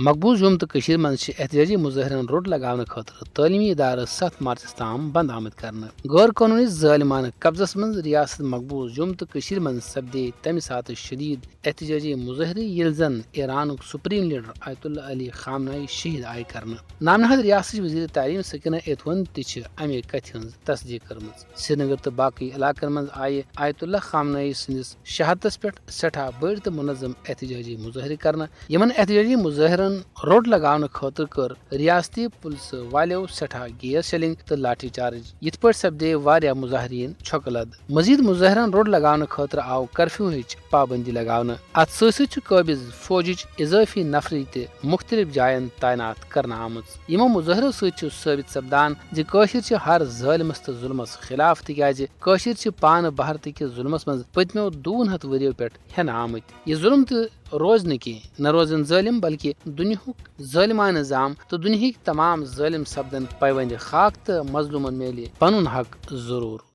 مقبوض یوم تو من احتجاجی مظاہرن روڈ لگانے خاطر تعلیمی ادارہ 7 مارچ تام بند آمد کرنا. غیر قانونی ظالمانہ قبضس من ریاست مقبوض یوم تو من سپدے تمہ سات شدید احتجاجی مظاہرے یل زن ایران سپریم لیڈر آیت اللہ علی خامنائی شہید آئی کرنا. نام نہاد ریاست وزیر تعلیم سکینہ ایتون امہ کتھ ہز تصدیق کرم. سری نگر تو باقی علاقن من آئی آیت اللہ خامنائی سندس شہادتس پہ سٹھا بڑ تو منظم احتجاجی مظاہرے کرنا. یمن احتجاجی مظاہرن روڈ لگانے خاطر کر ریاستی پولیس والیو سٹھا گیس شیلنگ تو لاٹھی چارج. یت پہ سپدے واریاہ مظاہرین چھکلد. مزید مظاہرن روڈ لگانے خاطر آو کرفیو پابندی لگانا. ات ست قابض فوجچ اضافی نفری تہ مختلف جائن تعینات کرنا آمت. یمو مظاہرو ست ثابت سپدان زِ ہر ظالمس تو ظلمس خلاف تکیازِ پان بھارت کس ظلمس مز پتمو 200 ؤریو پہ ہینہ آمت. یہ ظلم تو روز نہ روزن ظالم بلکہ دنیا ظالمہ نظام تو دنیا تمام ظالم سپدن پیوند خاک تو مظلومن میلہِ پنن حق ضرور.